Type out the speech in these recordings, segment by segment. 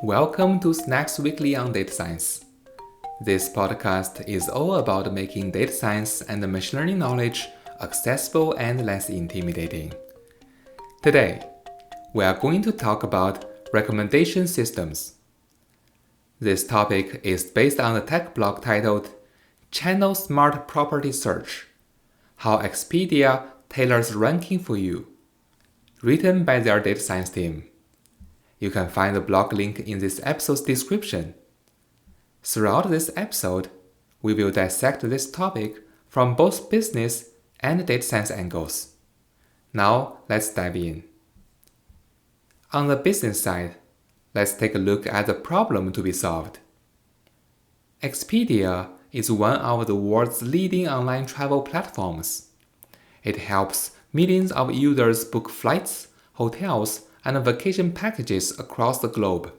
Welcome to Snacks Weekly on Data Science. This podcast is all about making data science and machine learning knowledge accessible and less intimidating. Today, we are going to talk about recommendation systems. This topic is based on the tech blog titled Channel Smart Property Search: How Expedia Tailors Ranking for You, written by their data science team. You can find the blog link in this episode's description. Throughout this episode, we will dissect this topic from both business and data science angles. Now, let's dive in. On the business side, let's take a look at the problem to be solved. Expedia is one of the world's leading online travel platforms. It helps millions of users book flights, hotels, and vacation packages across the globe.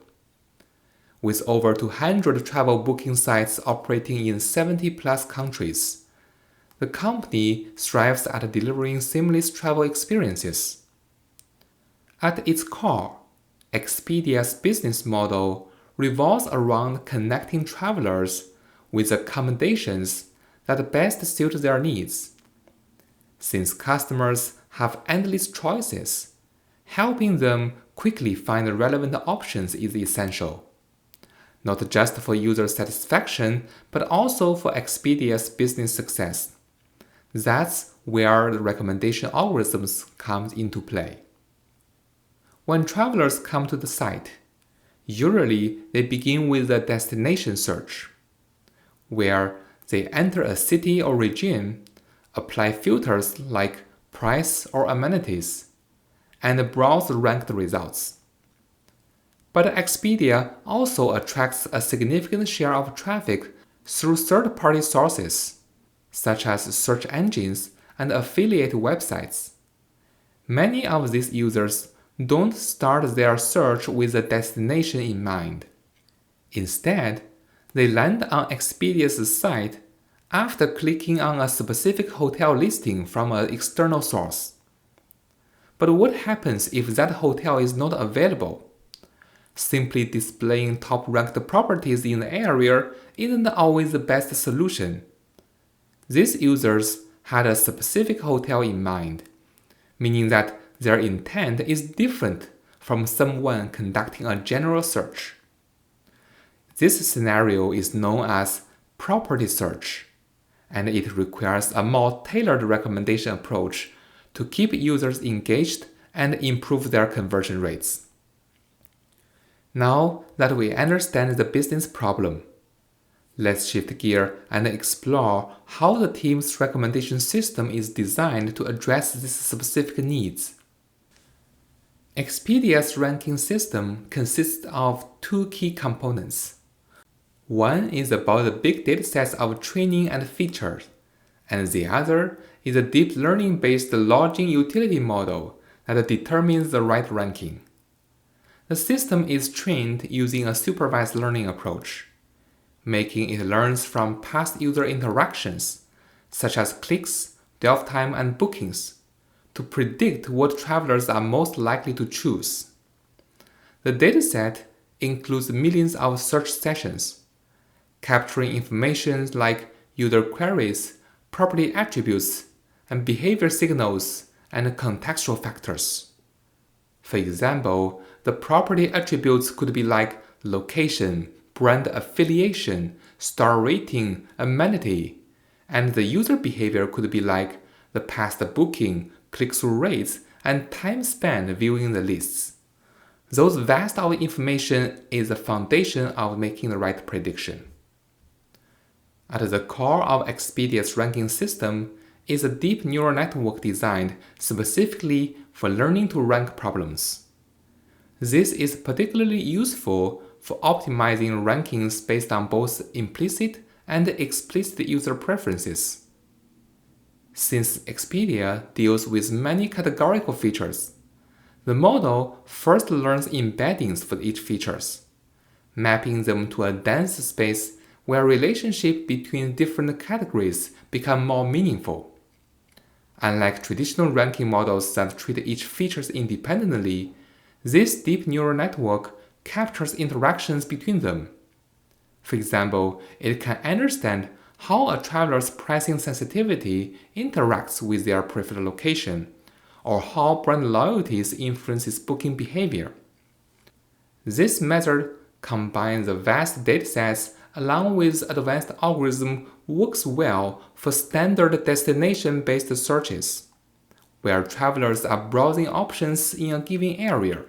With over 200 travel booking sites operating in 70-plus countries, the company strives at delivering seamless travel experiences. At its core, Expedia's business model revolves around connecting travelers with accommodations that best suit their needs. Since customers have endless choices, helping them quickly find relevant options is essential, not just for user satisfaction, but also for Expedia's business success. That's where the recommendation algorithms come into play. When travelers come to the site, usually they begin with a destination search, where they enter a city or region, apply filters like price or amenities, and browse ranked results. But Expedia also attracts a significant share of traffic through third-party sources, such as search engines and affiliate websites. Many of these users don't start their search with a destination in mind. Instead, they land on Expedia's site after clicking on a specific hotel listing from an external source. But what happens if that hotel is not available? Simply displaying top-ranked properties in the area isn't always the best solution. These users had a specific hotel in mind, meaning that their intent is different from someone conducting a general search. This scenario is known as property search, and it requires a more tailored recommendation approach to keep users engaged and improve their conversion rates. Now that we understand the business problem, let's shift gear and explore how the team's recommendation system is designed to address these specific needs. Expedia's ranking system consists of two key components. One is about the big datasets of training and features, and the other is a deep learning-based lodging utility model that determines the right ranking. The system is trained using a supervised learning approach, making it learns from past user interactions, such as clicks, dwell time, and bookings, to predict what travelers are most likely to choose. The dataset includes millions of search sessions, capturing information like user queries, property attributes, and behavior signals and contextual factors. For example, the property attributes could be like location, brand affiliation, star rating, amenity, and the user behavior could be like the past booking, click-through rates, and time spent viewing the lists. Those vast of information is the foundation of making the right prediction. At the core of Expedia's ranking system is a deep neural network designed specifically for learning to rank problems. This is particularly useful for optimizing rankings based on both implicit and explicit user preferences. Since Expedia deals with many categorical features, the model first learns embeddings for each features, mapping them to a dense space where relationships between different categories become more meaningful. Unlike traditional ranking models that treat each feature independently, this deep neural network captures interactions between them. For example, it can understand how a traveler's pricing sensitivity interacts with their preferred location, or how brand loyalties influences booking behavior. This method combines the vast datasets along with advanced algorithm works well for standard destination-based searches, where travelers are browsing options in a given area.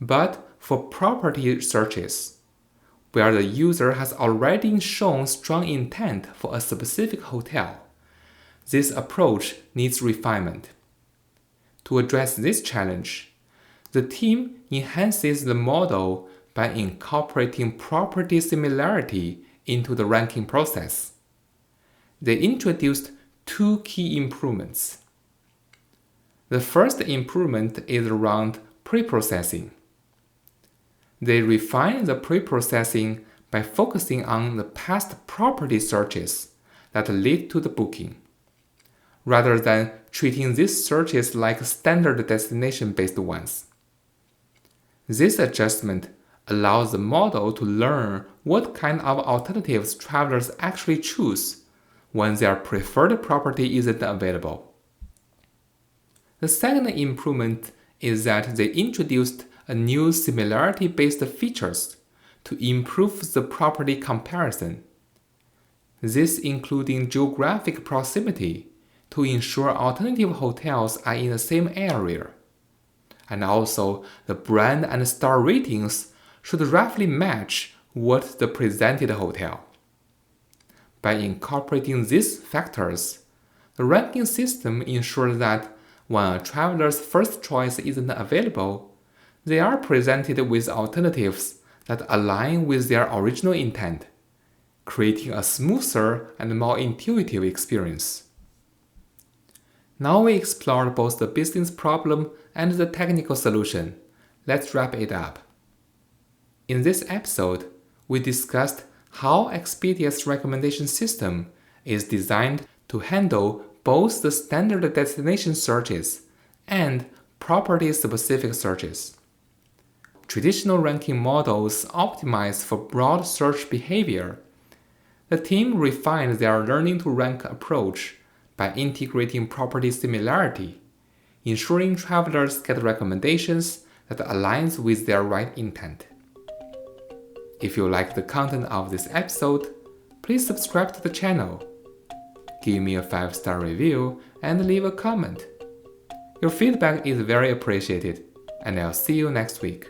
But for property searches, where the user has already shown strong intent for a specific hotel, this approach needs refinement. To address this challenge, the team enhances the model by incorporating property similarity into the ranking process. They introduced two key improvements. The first improvement is around pre-processing. They refine the pre-processing by focusing on the past property searches that lead to the booking, rather than treating these searches like standard destination-based ones. This adjustment allows the model to learn what kind of alternatives travelers actually choose when their preferred property isn't available. The second improvement is that they introduced a new similarity-based features to improve the property comparison. This including geographic proximity to ensure alternative hotels are in the same area. And also, the brand and star ratings should roughly match what the presented hotel. By incorporating these factors, the ranking system ensures that when a traveler's first choice isn't available, they are presented with alternatives that align with their original intent, creating a smoother and more intuitive experience. Now we explored both the business problem and the technical solution. Let's wrap it up. In this episode, we discussed how Expedia's recommendation system is designed to handle both the standard destination searches and property-specific searches. Traditional ranking models optimize for broad search behavior. The team refined their learning to rank approach by integrating property similarity, ensuring travelers get recommendations that aligns with their right intent. If you like the content of this episode, please subscribe to the channel, give me a 5-star review, and leave a comment. Your feedback is very appreciated, and I'll see you next week.